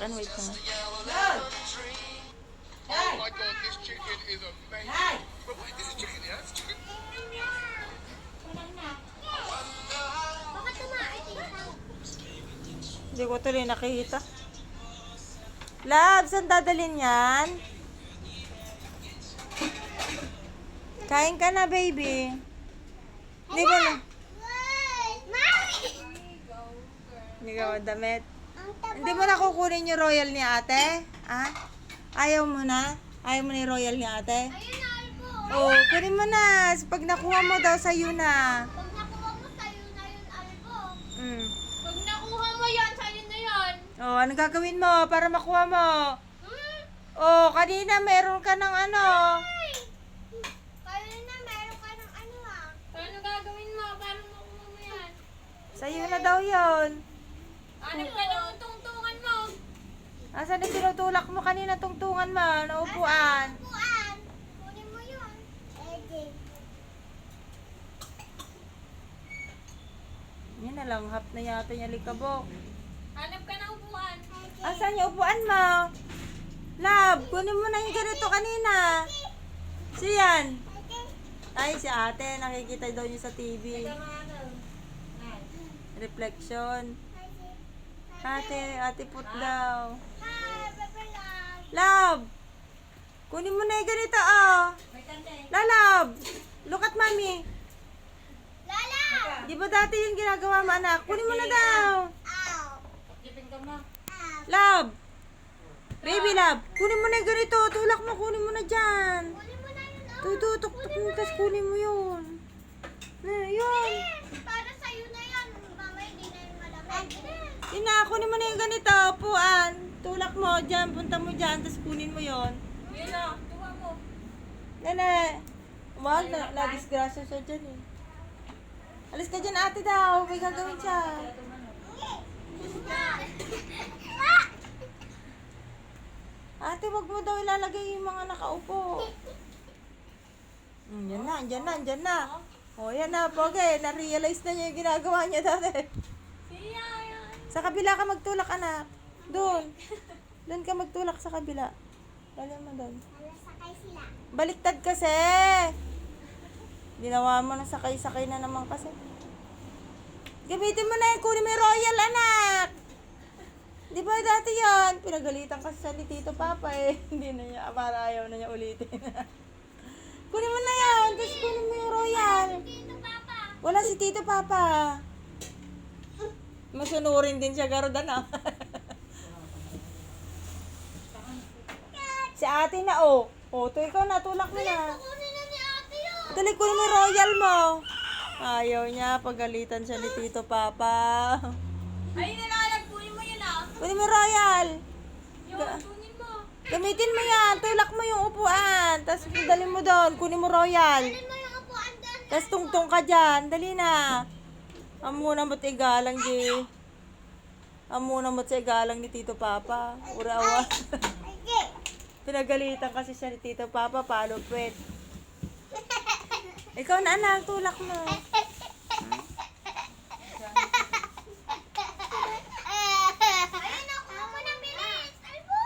akin. Wait na. Oh my god, this chicken is amazing. But wait, this is chicken, yeah? It's chicken. Bakit tumain ikaw? Hindi ko tuloy nakikita. Love, saan dadalhin yan? Kain ka na, baby. Hindi mo na. Hindi ka damit. Hindi mo na kukunin yung royal ni ate? Ha? Ayaw mo na? Ayaw mo na yung royal ni ate? Ayun na, Albo. Oo, kunin mo na. Pag nakuha mo daw, sa'yo na. Pag nakuha mo, sa'yo na yun, Albo. Mm. Pag nakuha mo yan, sa'yo na yan. Oh, ano gagawin mo para makuha mo? Hmm? Oh, kanina meron ka ng ano. Ay! Kaya na, meron ka ng ano ah. Paano gagawin mo? Paano makuha mo yan? Sa'yo na daw yon. Ano ka ng tungtungan mo? Asan yung tinutulak mo kanina tungtungan mo? Naupuan. Upuan. Kunin mo yun. Yan na lang, hap na yata yung likabok. Hanap ka ng upuan. Asan yung upuan mo? Love, kunin mo na yung ganito kanina. Siyan. Ay, si ate, nakikita daw niyo sa TV. Reflection. Ate put daw. Hi, Bebe Love. Love, kunin mo na yung ganito, oh. Love, look at mommy. Lala! Di ba dati yung ginagawa mo, anak? Kunin mo na daw. Ow! Love, baby love, kunin mo na yung ganito. Tulak mo, kunin mo na dyan. Kunin mo na yun, oh. Tututok mo, tapos kunin mo yun. Yun. Para sa'yo na yan. Mamaya hindi na yun malamig. Yun na, kunin mo na yung ganito. Puan. Tulak mo dyan, punta mo dyan, tapos kunin mo yun. Yun na, tuwa mo. Nene. Wag na, na-disgrasya siya dyan eh. Alis ka dyan ate daw, may gagawin siya. Ate, wag mo daw ilalagay yung mga nakaupo. Yan na, andyan na, andyan na. O, yan na, poge. Na-realize na niya yung ginagawa niya dati. Siya yan. Sa kabila ka magtulak, anak. Doon. Doon ka magtulak sa kabila. Dali mo doon. Sakay sila. Baliktad kasi. Ginawa mo na sakay-sakay na naman kasi. Gamitin mo na yung kunin mo yung royal, anak. Di ba dati yan? Pinagalitan kasi sa ni Tito Papa eh. Hindi na niya, para ayaw na niya ulitin. Kunin mo na yan. Tapos kunin mo yung royal. Dito, Papa. Wala si Tito Papa. Masunurin din siya garuda na. Si ate na oh. Oh, to ikaw na, tulak mo na. Kunin na ni ate yun. Dali, kunin mo yung royal mo. Ayaw niya, pagalitan siya ni Tito Papa. Ay, nalalag. Kunin mo yun ah. Kunin mo yung royal. Yun, kunin mo. Gamitin mo yan, tulak mo yung upuan. Tapos dali mo doon, kunin mo royal. Kunin mo yung upuan doon. Tapos tungtong ka dyan, dali na. Amuna mo't igalang di. Amuna mo't sa igalang ni Tito Papa. Urawa. Pinagalitan kasi siya ni Tito Papa, palupit. Ikaw na anak, tulak mo. Ayun, nakuha mo na bilis. Albo.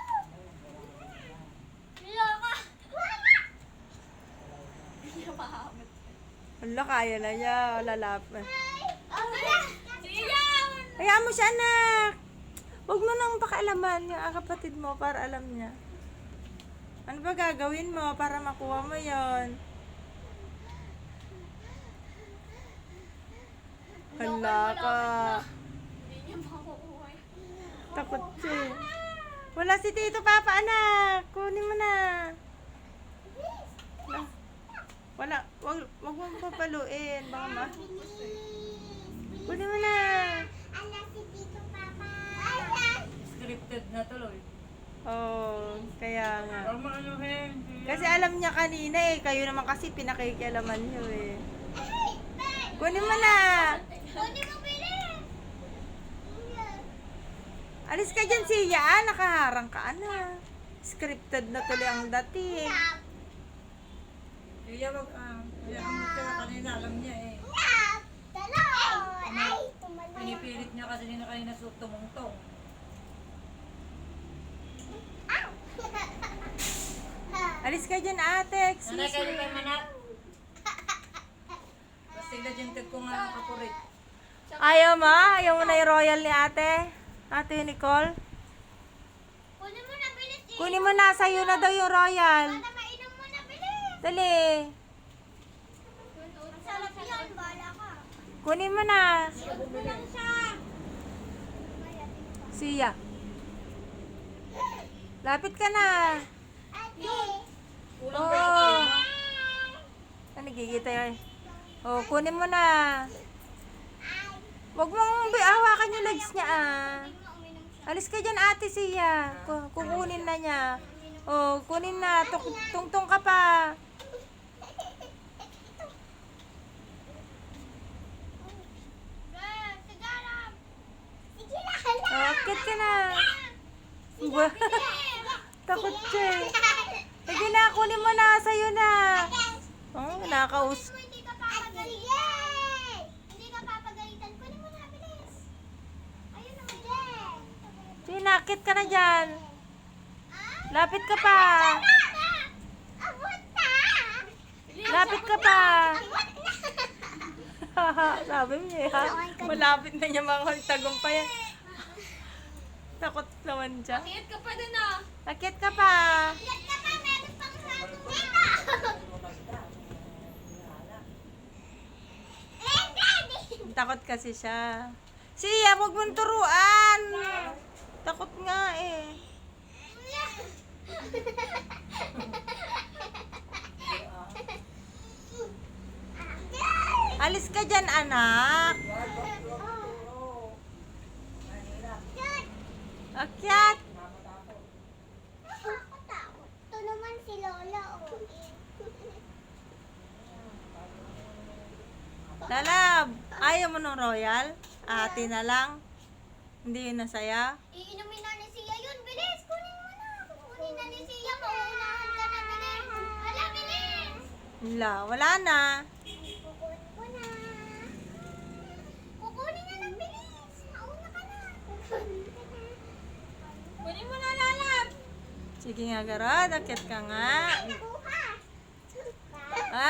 Bila ka. Wala, kaya na niya. Lalap. Siya. Hayaan mo siya, anak. Huwag mo nang pakialaman yung kapatid mo para alam niya. Ano ba gagawin mo para makuha mo yon? Hala ka. Hindi niya makukuha. Takot siya. eh. Wala si Tito Papa, anak. Kunin mo na. Wala. Wag mo papaluin. Baka ma... Kunin mo na. Ala si Tito Papa. Scripted na tuloy. Oh, kaya nga. Huwag mo anuhin. Kasi alam niya kanina eh. Kayo naman kasi pinakikialaman niyo eh. Kunin mo na. Kunin mo bilis. Alis ka dyan siya. Nakaharang ka na. Scripted na tuloy ang dating. Kaya wag kanina alam niya eh. Ay, tumalo. Pinipilit niya kasi kanina tumungtong. Alis ka dyan, ate. Nanay Excuse kayo me. kay Manak. Basta gajentag ko nga ang kapurit. Ayaw mo? Ayaw mo na yung royal ni ate? Ate Nicole? Kunin mo na, bilis. Kunin mo na, sa'yo na daw yung royal. Para mainom mo na, bilis. Dali. Ang sarap yan, bala ka. Kunin mo na. Huwag mo lang siya. Siya. Lapit ka na. Ate. Oo. Nagigita yun. Oh, kunin mo na. Huwag mong hawakan yung legs niya ah. Alis ka dyan, ate siya. Kukunin na niya. Oh, kunin na. Tungtong ka pa. Sigaram. Sige na. Oh, akit ka na. Ba? Takot siya eh. Sige na, kunin mo na. Sa'yo na. Oh, nakaus. Hindi ka papagalitan. Hindi ka papagalitan. Kunin mo na, bilis. Ayun na, bilis. Sige na, akit ka na dyan. Lapit ka pa. Abot na. Lapit ka pa. Abot na. Sabi niya ha. Malapit na niya mga tagumpay. Takot naman siya. Iit ka pa din ah. Akit ka pa. Iit ka pa, meron pang sabong dito. Takot kasi siya. Siya, huwag mong turuan. Takot nga eh. Alis ka dyan, anak. Akyat. Ito naman si Lola. Lalab, ayaw mo ng royal? Ate na lang. Hindi yun nasaya. Iinumin na ni Sia yun. Bilis, kunin mo na. Kunin na ni Sia. Mauunahan ka na, bilis. Hala, bilis. Wala na. Kukunin ko na. Kukunin na ng bilis. Mauna ka na. Kunin mo na, Lalab. Sige nga, Garod. Akyat ka nga. Kuha.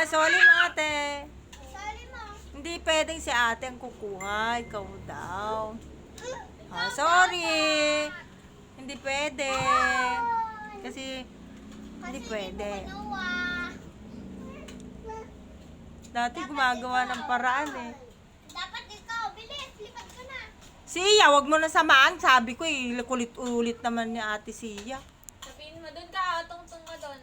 Sorry mo, ate. Sali mo. Hindi pwedeng si ate ang kukuha. Ikaw daw. Sorry. Hindi pwede. Kasi, hindi pwede. Noah. Dati gumagawa ng paraan eh. Dapat ikaw. Bilis, lipat ko na. Siya, wag mo na samaan. Sabi ko eh, kulit-ulit naman ni ate Siya. Sabihin mo, doon ka. Tungtong ka doon.